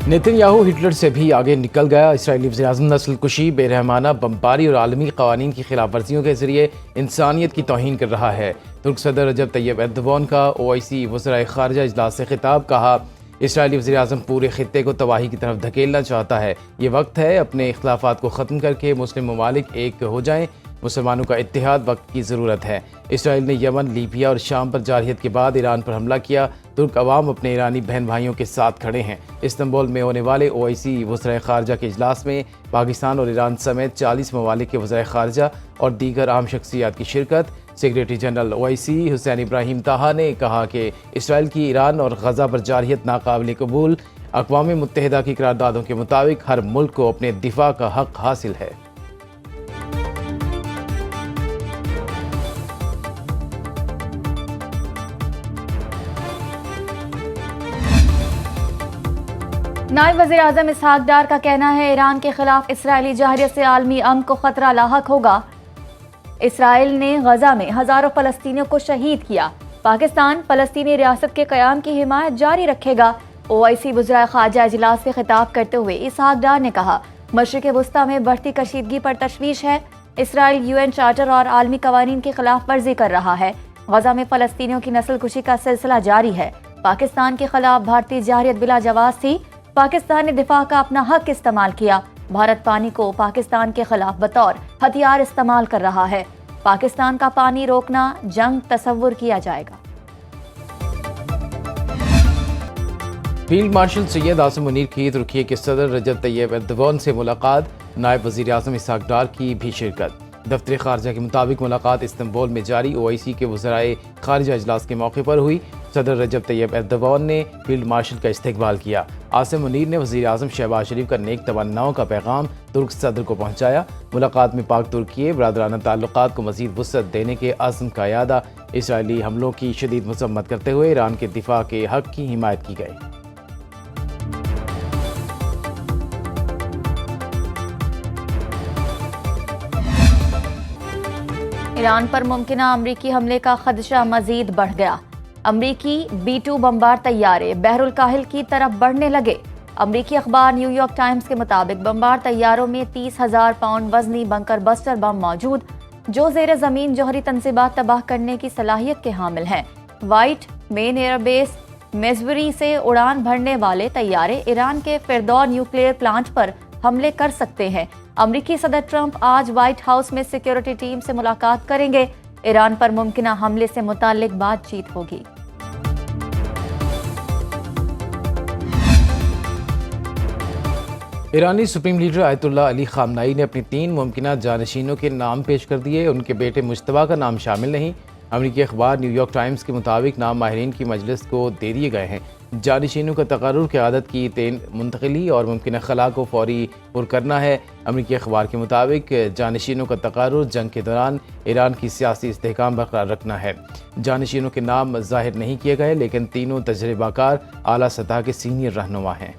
Netanyahu Hitler से भी आगे निकल गया। इसराइली वज़ीर-ए-आज़म नस्ल कुशी, बेरहमाना बमबारी और आलमी क़वानीन की खिलाफ वर्जियों के जरिए इंसानियत की तौहीन कर रहा है। तुर्क सदर रजब तैयब एर्दोगान का OIC वज़राए ख़ारिजा इजलास से खिताब। कहा, इसराइली वज़ीर-ए-आज़म पूरे खित्ते को तबाही की तरफ धकेलना चाहता है। ये वक्त है अपने इख्तिलाफ़ात को ख़त्म करके मुस्लिम ममालिक एक हो जाएँ। मुसलमानों का इत्तेहाद वक्त की ज़रूरत है। इसराइल ने यमन, लीबिया और शाम पर जारहियत के बाद ईरान पर हमला किया। तुर्क अवाम अपने ईरानी बहन भाइयों के साथ खड़े हैं। इस्तांबुल में होने वाले OIC वज़राए ख़ारिजा के इजलास में पाकिस्तान और ईरान समेत 40 ममालिक के वज़राए ख़ारिजा और दीगर अहम शख्सियात की शिरकत। Secretary general OIC Hussain Ibrahim ताहा ने कहा कि इसराइल की ईरान और गज़ा पर जारहियत नाकाबिल कबूल। अक़वाम मुत्तहिदा की करारदादों के मुताबिक हर मुल्क को अपने दिफा का हक़ हासिल है। नायब वज़ीर-ए-आज़म इसहाक डार का कहना है, ईरान के खिलाफ इसराइली जाहिरियत से आलमी अमन को खतरा लाहक होगा। इसराइल ने गजा में हजारों फ़लस्तीनियों को शहीद किया। पाकिस्तान फ़लस्तीनी रियासत के क़याम की हिमायत जारी रखेगा। OIC वज़राए ख़ारिजा इजलास से खिताब करते हुए इसहाक डार ने कहा, मशरिक़ वस्ता में बढ़ती कशीदगी पर तशवीश है। इसराइल UN चार्टर और आलमी क़वानीन की खिलाफ वर्जी कर रहा है। गजा में फ़लस्तीनियों की नस्ल कुशी का सिलसिला जारी है। पाकिस्तान के खिलाफ भारतीय जारहियत बिला जवाज़ थी। पाकिस्तान ने दिफा का अपना हक इस्तेमाल किया। भारत पानी को पाकिस्तान के खिलाफ बतौर हथियार इस्तेमाल कर रहा है। पाकिस्तान का पानी रोकना जंग तसव्वुर किया जाएगा। फील्ड मार्शल सैयद आसिम मुनीर की तुर्की के सदर रजब तैयब एर्दोगान से मुलाकात। नायब वज़ीर-ए-आज़म इसहाक डार की भी शिरकत। दफ्तर ख़ारिजा के मुताबिक मुलाकात इस्तांबुल में जारी OIC के वज़राए ख़ारिजा इजलास के मौके पर हुई। सदर रजब तैयब एर्दोगान ने फील्ड मार्शल का इस्तकबाल किया। आसिम मुनीर ने वज़ीर-ए-आज़म शहबाज शरीफ का नेक तमन्नाओं का पैगाम तुर्क सदर को पहुँचाया। मुलाकात में पाक तुर्की बरादराना ताल्लुकात को मज़ीद वुसअत देने के अज़्म का यादा। इसराइली हमलों की शदीद मज़म्मत करते हुए ईरान के दिफा के हक़ की हिमायत की गई। ईरान पर मुमकिना अमरीकी हमले का खदशा मजीद बढ़ गया। अमरीकी B-2 बमबार तैयारे बहरुल काहिल की तरफ बढ़ने लगे। अमरीकी अखबार न्यूयॉर्क टाइम्स के मुताबिक बमबार तैयारों में 30,000 पाउंड वजनी बंकर बस्टर बम मौजूद, जो ज़ेर ज़मीन जौहरी तंसीबात तबाह करने की सलाहियत के हामिल हैं। वाइट मेन एयरबेस मेजबरी से उड़ान भरने वाले तैयारे ईरान के फिरदौर न्यूक्लियर प्लांट पर हमले कर सकते हैं। अमरीकी सदर ट्रंप आज व्हाइट हाउस में सिक्योरिटी टीम से मुलाकात करेंगे। ईरान पर मुमकिना हमले से मुताल्लिक बातचीत होगी। ईरानी supreme leader Ayatollah Ali Khamenei ने अपनी 3 मुमकिना जानशीनों के नाम पेश कर दिए। उनके बेटे मुश्तबा का नाम शामिल नहीं। अमरीकी अखबार न्यूयॉर्क टाइम्स के मुताबिक नाम माहिरीन की मजलिस को दे दिए गए हैं। जानशीनों का तकर्रुर क़यादत की तेन मुंतकिली और मुमकिन खला को फौरी पुर करना है। अमरीकी अखबार के मुताबिक जानशीनों का तकर्रुर जंग के दौरान ईरान की सियासी इस्तेहकाम बरकरार रखना है। जानशीनों के नाम जाहिर नहीं किए गए, लेकिन तीनों तजर्बाकार आला सतह के सीनियर रहनुमा हैं।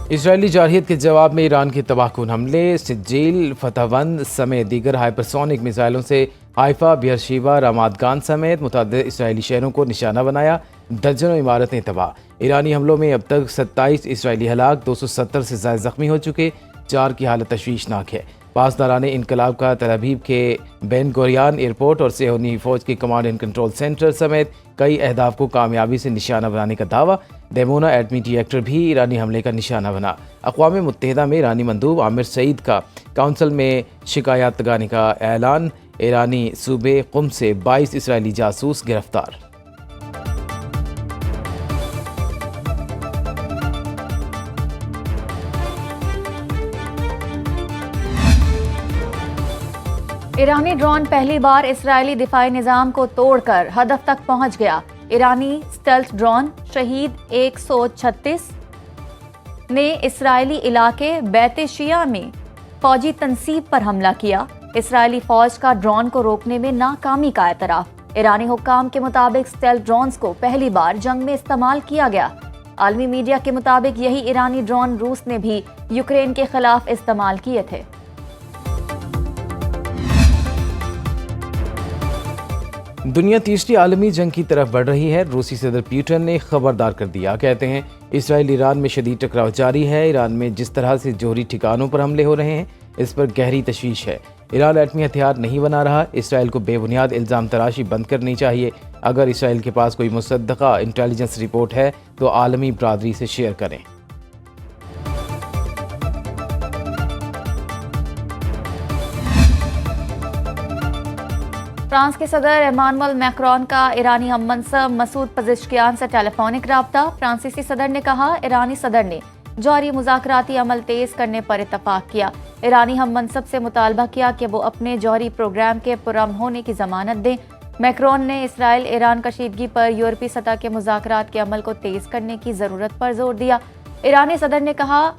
इसराइली जारहियत के जवाब में ईरान के तबाहकुन हमले। सिज्जील, फतहवंद समेत दीगर हाइपरसोनिक मिसाइलों से हाइफा, बियरशेबा, रामात गान समेत मुतअद्दिद इसराइली शहरों को निशाना बनाया। दर्जनों इमारतें तबाह। ईरानी हमलों में अब तक 27 इसराइली हलाक, 270 से ज़्यादा ज़ख्मी हो चुके। 4 की हालत तशवीशनाक है। पासदारान इनकलाब का तल अवीव के बेन गोरियान एयरपोर्ट और सेहोनी फ़ौज के कमांड एंड कंट्रोल सेंटर समेत कई अहदाफ को कामयाबी से निशाना बनाने का दावा। डेमोना एटमी रिएक्टर भी ईरानी हमले का निशाना बना। अक़वाम मुत्तहिदा में ईरानी मंदूब आमिर सईद का काउंसिल में शिकायत लगाने का ऐलान। ईरानी सूबे कुम से 22 इसराइली जासूस गिरफ्तार। ईरानी ड्रोन पहली बार इसराइली दिफाई निज़ाम को तोड़कर हदफ तक पहुंच गया। ईरानी स्टेल्थ ड्रोन शहीद 136 ने इसराइली इलाके बैत-ए-शिया में फौजी तनसीब पर हमला किया। इसराइली फौज का ड्रोन को रोकने में नाकामी का एतराफ़। ईरानी हुक्काम के मुताबिक स्टेल्थ ड्रोन्स को पहली बार जंग में इस्तेमाल किया गया। आलमी मीडिया के मुताबिक यही ईरानी ड्रोन रूस ने भी यूक्रेन के खिलाफ इस्तेमाल किए थे। दुनिया तीसरी आलमी जंग की तरफ बढ़ रही है। रूसी सदर पुतिन ने खबरदार कर दिया। कहते हैं इसराइल ईरान में शदीद टकराव जारी है। ईरान में जिस तरह से जोहरी ठिकानों पर हमले हो रहे हैं, इस पर गहरी तशवीश है। ईरान एटमी हथियार नहीं बना रहा। इसराइल को बेबुनियाद इल्ज़ाम तराशी बंद करनी चाहिए। अगर इसराइल के पास कोई मुसद्दक़ा इंटेलिजेंस रिपोर्ट है तो आलमी बरादरी से शेयर करें। फ्रांस के सदर इमानुएल मैक्रोन का ईरानी हममनसब मसूद पज़ेश्कियान से टेलीफोनिक राब्ता। फ्रांसीसी सदर ने कहा, ईरानी सदर ने जारी मुज़ाकराती अमल तेज करने पर इत्तफाक किया। ईरानी हममनसब से मुतालबा किया कि वो अपने जौहरी प्रोग्राम के पुरअमन होने की जमानत दें। मैक्रोन ने इसराइल ईरान कशीदगी पर यूरोपीय सतह के मुज़ाकरात के अमल को तेज करने की ज़रूरत पर जोर दिया। ईरानी सदर ने कहा,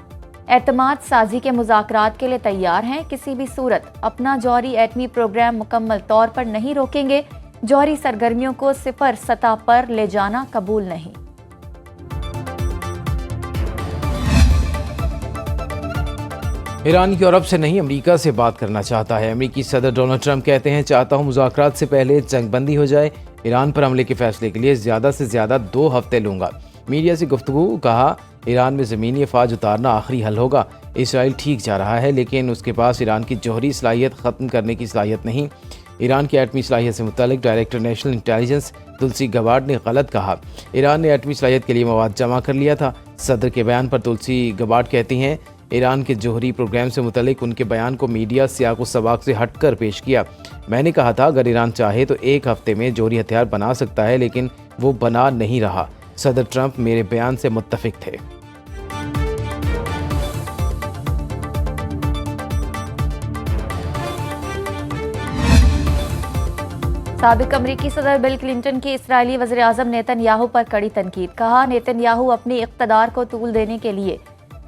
एतमाद साजी के मुज़ाकरात के लिए तैयार हैं। किसी भी सूरत अपना जौहरी एटमी प्रोग्राम मुकम्मल तौर पर नहीं रोकेंगे। जौहरी सरगर्मियों को सिफर सतह पर ले जाना कबूल नहीं। ईरान यूरोप से नहीं, अमेरिका से बात करना चाहता है। अमेरिकी सदर डोनाल्ड ट्रंप कहते हैं, चाहता हूं मुज़ाकरात से पहले जंगबंदी हो जाए। ईरान पर हमले के फैसले के लिए ज़्यादा से ज़्यादा 2 हफ्ते लूंगा। मीडिया से गुफ्तगू। कहा, ईरान में ज़मीनी अफवाज उतारना आखिरी हल होगा। इसराइल ठीक जा रहा है, लेकिन उसके पास ईरान की जौहरी सलाहियत ख़त्म करने की सलाहियत नहीं। ईरान की एटमी सलाहियत से मुतल्लिक डायरेक्टर नेशनल इंटेलिजेंस तुलसी गबार्ड ने गलत कहा। ईरान ने एटमी सलाहियत के लिए मवाद जमा कर लिया था। सदर के बयान पर तुलसी गबार्ड कहती हैं, ईरान के जौहरी प्रोग्राम से मुतल्लिक उनके बयान को मीडिया सियाक व सबाक से हटकर पेश किया। मैंने कहा था, अगर ईरान चाहे तो 1 हफ्ते में जौहरी हथियार बना सकता है, लेकिन वो बना नहीं रहा। सदर ट्रंप मेरे बयान से मुत्तफिक थे। साबिक अमरीकी सदर बिल क्लिंटन की इसराइली वज़ीर-ए-आज़म नेतन्याहू पर कड़ी तनकीद। कहा, नेतन्याहू अपनी इक़्तिदार को तूल देने के लिए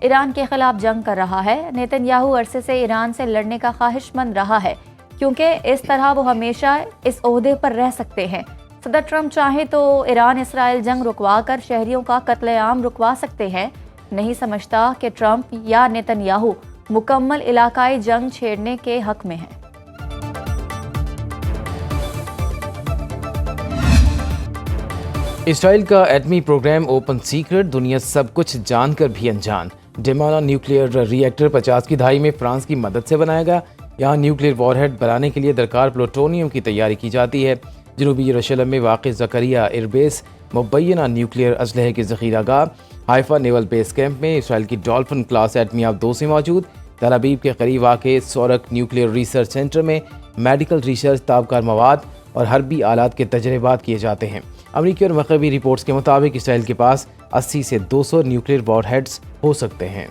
ईरान के खिलाफ जंग कर रहा है। नेतन्याहू अरसे से ईरान से लड़ने का ख्वाहिशमंद रहा है, क्योंकि इस तरह वो हमेशा इस ओहदे पर रह सकते हैं। सदर ट्रंप चाहे तो ईरान इसराइल जंग रुकवा कर शहरियों का कत्लेआम रुकवा सकते हैं। नहीं समझता कि ट्रंप या नेतन्याहू मुकम्मल इलाकाई जंग छेड़ने के हक में हैं। इसराइल का एटमी प्रोग्राम ओपन सीक्रेट, दुनिया सब कुछ जानकर भी अनजान। डिमोना न्यूक्लियर रिएक्टर 50 की दहाई में फ्रांस की मदद से बनाया गया। यहाँ न्यूक्लियर वॉरहेड बनाने के लिए दरकार प्लूटोनियम की तैयारी की जाती है। जनूबी यरूशलेम में वाक़ ज़करिया एयरबेस मुबैना न्यूक्लियर असलहे के ज़ख़ीरागाह, हाइफा नेवल बेस कैंप में इसराइल की डॉल्फिन क्लास एटमियाब 2 से मौजूद। तल अबीब के करीब वाक़ सोरक न्यूक्लियर रिसर्च सेंटर में मेडिकल रिसर्च, ताबकार मवाद और हर्बी आलात के तजर्बात किए जाते हैं। अमरीकी और मग़रबी रिपोर्ट्स के मुताबिक इसराइल के पास 80 से 200 न्यूक्लियर वॉरहेड्स हो सकते हैं।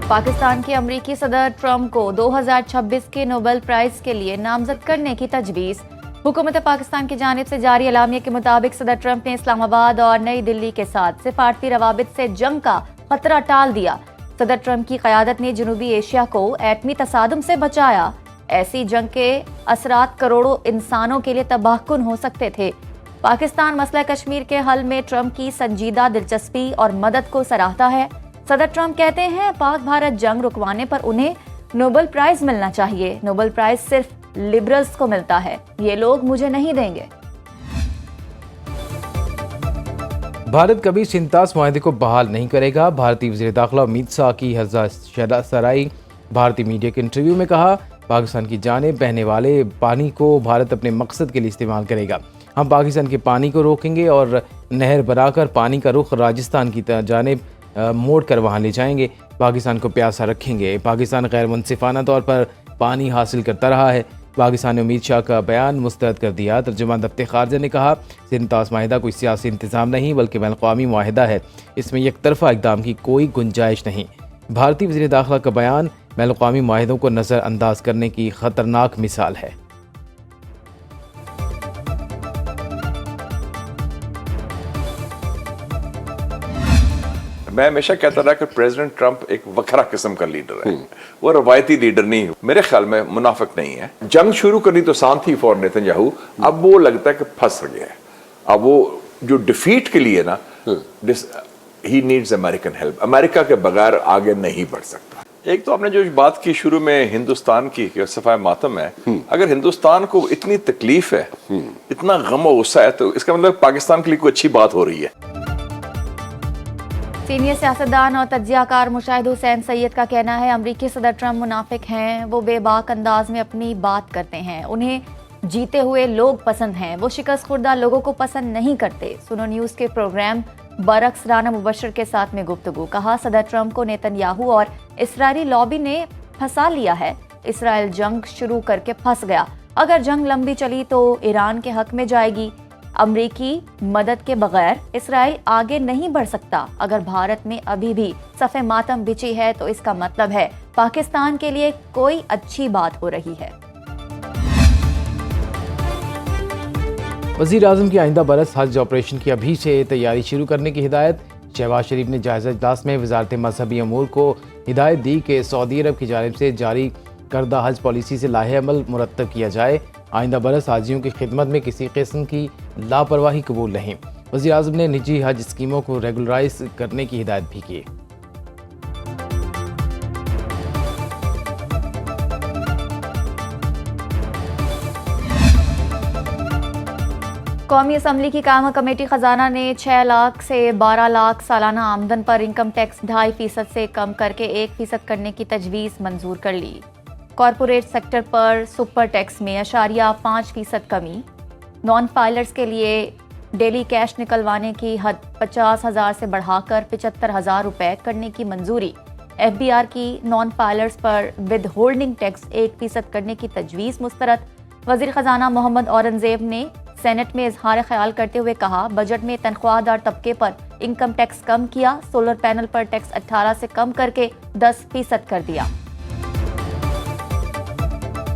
पाकिस्तान के अमरीकी सदर ट्रंप को 2026 के नोबेल प्राइज के लिए नामजद करने की तजवीज़। हुकूमत पाकिस्तान की जानिब से जारी एलामिया के मुताबिक सदर ट्रंप ने इस्लामाबाद और नई दिल्ली के साथ सिफारती रवाबित से जंग का खतरा टाल दिया। सदर ट्रंप की क़यादत ने जनूबी एशिया को एटमी तसादुम से बचाया। ऐसी जंग के असरात करोड़ों इंसानों के लिए तबाहकुन हो सकते थे। पाकिस्तान मसला कश्मीर के हल में ट्रंप की संजीदा दिलचस्पी और मदद को सराहता है। सदर ट्रंप कहते हैं, पाक भारत जंग रुकवाने पर उन्हें नोबेल प्राइज मिलना चाहिए। नोबेल प्राइज सिर्फ लिबरल्स को मिलता है, ये लोग मुझे नहीं देंगे। भारत कभी सिंतास मुआहदे को बहाल नहीं करेगा। भारतीय वज़ीर दाखिला उम्मीद साकी हज़ा सराई भारतीय मीडिया के इंटरव्यू में कहा, पाकिस्तान की जानिब बहने वाले पानी को भारत अपने मकसद के लिए इस्तेमाल करेगा। हम पाकिस्तान के पानी को रोकेंगे और नहर बनाकर पानी का रुख राजस्थान की जानिब मोड़ कर वहाँ ले जाएंगे। पाकिस्तान को प्यासा रखेंगे। पाकिस्तान गैर मुनसिफाना तौर पर पानी हासिल करता रहा है। पाकिस्तान ने उम्मीद शाह का बयान मुस्तरद कर दिया। तर्जुमान दफ्तर खारजा ने कहा, सिंतास माहिदा कोई सियासी इंतज़ाम नहीं बल्कि बैनुल-अक़वामी माहिदा है। इसमें एक तरफ़ा इक़दाम की कोई गुंजाइश नहीं। भारतीय वज़ीर दाखिला का बयान बैनुल-अक़वामी माहिदों को नज़रअंदाज करने की ख़तरनाक मिसाल है। मैं हमेशा कहता रहा कि प्रेसिडेंट ट्रंप एक वखरा किस्म का लीडर है, वो रवायती लीडर नहीं है। मेरे ख्याल में मुनाफिक नहीं है। जंग शुरू करनी तो आसान थी फॉर नेतन्याहू, अब वो लगता है कि फंस गया है। अब वो जो डिफीट के लिए ना he needs American help. America के बगैर आगे नहीं बढ़ सकता। एक तो आपने जो बात की शुरू में हिंदुस्तान की सफाए मातम है, अगर हिंदुस्तान को इतनी तकलीफ है, इतना गम और गुस्सा है, तो इसका मतलब पाकिस्तान के लिए कोई अच्छी बात हो रही है। सीनियर सियासतदान और तज्जियाकार मुशाहिद हुसैन सैयद का कहना है अमरीकी सदर ट्रंप मुनाफिक हैं, वो बेबाक अंदाज में अपनी बात करते हैं, उन्हें जीते हुए लोग पसंद हैं, वो शिकस्त खुर्दा लोगों को पसंद नहीं करते। सुनो न्यूज़ के प्रोग्राम बरक्स राना मुबशर के साथ में गुफ्तगू। कहा सदर ट्रंप को नेतन्याहू और इस्राएली लॉबी ने फंसा लिया है, इसराइल जंग शुरू करके फंस गया, अगर जंग लंबी चली तो ईरान के हक में जाएगी। अमरीकी मदद के बगैर इसराइल आगे नहीं बढ़ सकता। अगर भारत में अभी भी सफ़े मातम बिछी है तो इसका मतलब है पाकिस्तान के लिए कोई अच्छी बात हो रही है। वज़ीर आज़म की आइंदा बरस हज ऑपरेशन की अभी से तैयारी शुरू करने की हिदायत। शहबाज शरीफ ने जायज़ा इजलास में वजारत मजहबी अमूर को हिदायत दी कि सऊदी अरब की जानिब से जारी करदा हज पॉलिसी से लाहे अमल मुरतब किया जाए। आइंदा बरस हाजियों की खिदमत में किसी किस्म की लापरवाही कबूल नहीं। वज़ीर आज़म ने निजी हज स्कीमों को रेगुलराइज करने की हिदायत भी की। कौमी असम्बली की कायमा कमेटी खजाना ने 6 लाख से 12 लाख सालाना आमदन पर इनकम टैक्स 2.5% से कम करके 1% करने की तजवीज़ मंजूर कर ली। कॉरपोरेट सेक्टर पर सुपर टैक्स में 0.5% कमी। नॉन फाइलर्स के लिए डेली कैश निकलवाने की हद 50,000 से बढ़ाकर 75,000 रुपये करने की मंजूरी। FBR की नॉन फाइलर्स पर विद होल्डिंग टैक्स 1% करने की तजवीज़ मुस्तरद। वज़ीर ख़जाना मोहम्मद औरंगज़ेब ने सेनेट में इजहार ख्याल करते हुए कहा बजट में तनख्वाहदार तबके पर इनकम टैक्स कम किया, सोलर पैनल पर टैक्स 18 से कम करके 10% कर दिया।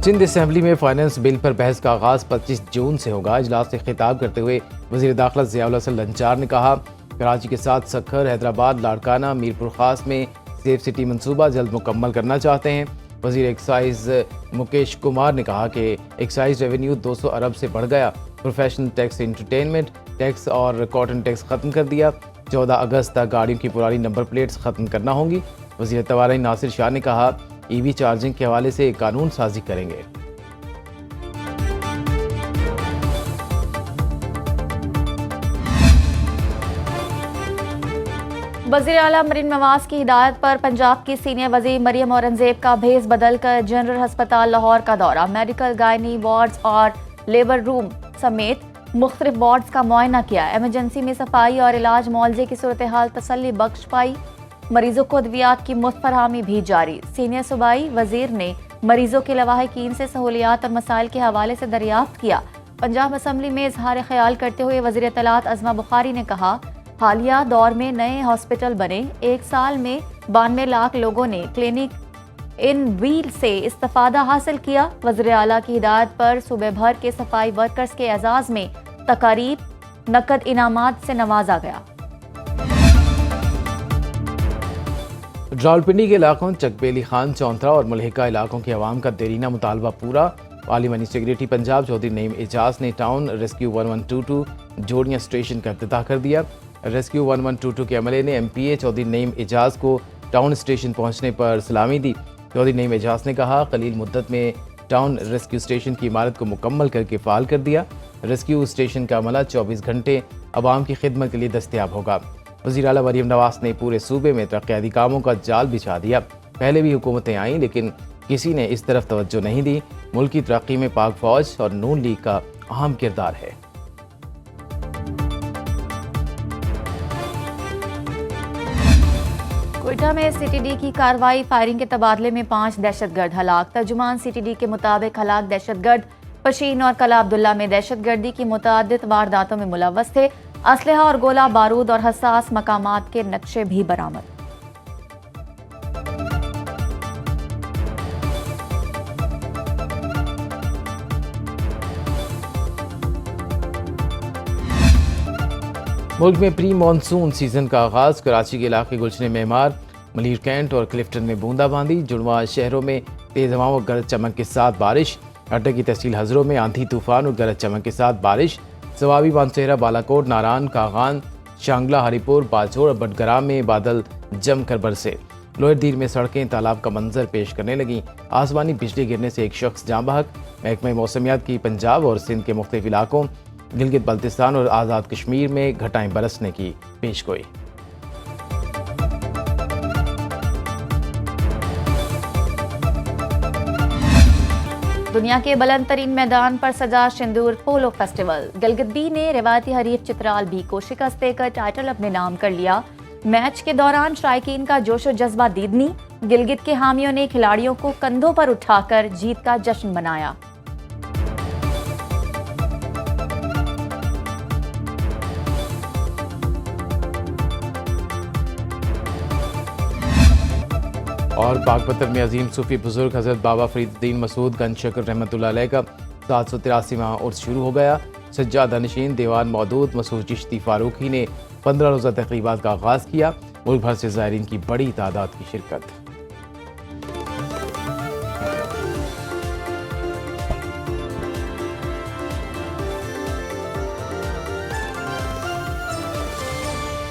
सिंध असम्बली में फाइनेंस बिल पर बहस का आगाज 25 जून से होगा। इजलास से खिताब करते हुए वज़ीर दाखिला ज़ियाउल हसन लंचार ने कहा कराची के साथ सक्खर, हैदराबाद, लाड़काना, मीरपुर खास में सेफ सिटी मंसूबा जल्द मुकम्मल करना चाहते हैं। वज़ीर एक्साइज मुकेश कुमार ने कहा कि एक्साइज रेवेन्यू 200 अरब से बढ़ गया। प्रोफेशनल टैक्स, एंटरटेनमेंट टैक्स और कॉटन टैक्स ख़त्म कर दिया। 14 अगस्त तक गाड़ियों की पुरानी नंबर प्लेट्स ख़त्म करना होंगी। वज़ीर तवाराई नासिर शाह ने कहा EV चार्जिंग के हवाले से कानून साजी करेंगे। वज़ीर आला मरीम नवाज की हिदायत पर पंजाब की सीनियर वज़ीर मरियम औरंगज़ेब का भेस बदल कर जनरल अस्पताल लाहौर का दौरा। मेडिकल, गायनी वार्ड्स और लेबर रूम समेत मुख्तलिफ वार्ड्स का मुआयना किया। एमरजेंसी में सफाई और इलाज मुआवजे की सूरत हाल तसल्ली बख्श पाई। मरीजों को अद्वियात की मुफ्त फरहमी भी जारी। सीनियर सूबाई वजीर ने मरीजों के लवाहिकीन से सहूलियात और मसाइल के हवाले से दरियाफ्त किया। पंजाब असम्बली में इजहार ख्याल करते हुए वज़ीर इत्तलात अज़मा बुखारी ने कहा हालिया दौर में नए हॉस्पिटल बने, 1 साल में 92 लाख लोगों ने क्लिनिक इन व्हील से इस्तिफादा हासिल किया। वज़ीर आला की हिदायत पर सूबे भर के सफाई वर्कर्स के एजाज में तकारीब, नकद इनामात से नवाजा गया। रावलपिंडी के इलाकों चकबेली खान, चौंतरा और मलहिका इलाकों के अवाम का देरीना मुतालबा पूरा। पार्लिमानी सेक्रेटरी पंजाब चौधरी नईम एजाज ने टाउन रेस्क्यू 1122 जोड़ियाँ स्टेशन का इफ्तिताह कर दिया। रेस्क्यू 1122 के अमले ने MPA चौधरी नईम एजाज को टाउन स्टेशन पहुँचने पर सलामी दी। चौधरी नईम एजाज ने कहा कलील मुद्दत में टाउन रेस्क्यू स्टेशन की इमारत को मुकम्मल करके फ़ाल कर दिया। रेस्क्यू स्टेशन का अमला 24 घंटे अवाम की खिदमत के लिए दस्तयाब होगा। वज़ीर आला मरीम नवाज ने पूरे सूबे में तरक्याती कामों का जाल बिछा दिया। पहले भी हुकूमतें आईं लेकिन किसी ने इस तरफ तवज्जो नहीं दी। मुल्क की तरक्की में पाक फौज और नून लीग का अहम किरदार है। क्वेटा में CTD की कार्रवाई, फायरिंग के तबादले में 5 दहशतगर्द हलाक। तर्जुमान CTD के मुताबिक हलाक दहशतगर्द पशीन और कला अब्दुल्ला में दहशतगर्दी की मुतअद्दिद वारदातों में मुलव्वस थे। असलहा और गोला बारूद और हसास मकामात के नक्शे भी बरामद। मुल्क में प्री मानसून सीजन का आगाज। कराची के इलाके गुलशन मेमार, मलीर कैंट और क्लिफ्टन में बूंदाबांदी। जुड़वा शहरों में तेज हवाओं और गरज चमक के साथ बारिश। अड्डे की तहसील हजरों में आंधी तूफान और गरज चमक के साथ बारिश। सवाबी, बानसेहरा, बालाकोट, नारान, कागान, शांगला, हरिपुर, बाजोड़ और बटगरा में बादल जमकर बरसे। लोहरदीर में सड़कें तालाब का मंजर पेश करने लगीं। आसमानी बिजली गिरने से एक शख्स जाँ बहक। महकमे मौसमियात की पंजाब और सिंध के मुख्तलिफ इलाकों, गिलगित बल्तिस्तान और आज़ाद कश्मीर में घटाएं बरसने की पेशगोई। दुनिया के बुलंद तरीन मैदान पर सजा सिंदूर पोलो फेस्टिवल। गिलगित बी ने रिवायती हरीफ चित्राल बी को शिकस्त देकर टाइटल अपने नाम कर लिया। मैच के दौरान शायकीन का जोश और जज्बा दीदनी। गिलगित के हामियों ने खिलाड़ियों को कंधों पर उठाकर जीत का जश्न मनाया। और बागपत में अजीम सूफी बुजुर्ग हजरत बाबा फरीदुद्दीन मसूद गंज शकर रहमतुल्लाह अलैह का 783वां उर्स शुरू हो गया। सज्जादा नशीन दीवान मौदूद मसूद चिश्ती फारूकी ने 15 रोज़ा तकरीबात का आगाज़ किया। मुल्क भर से ज़ायरीन की बड़ी तादाद की शिरकत।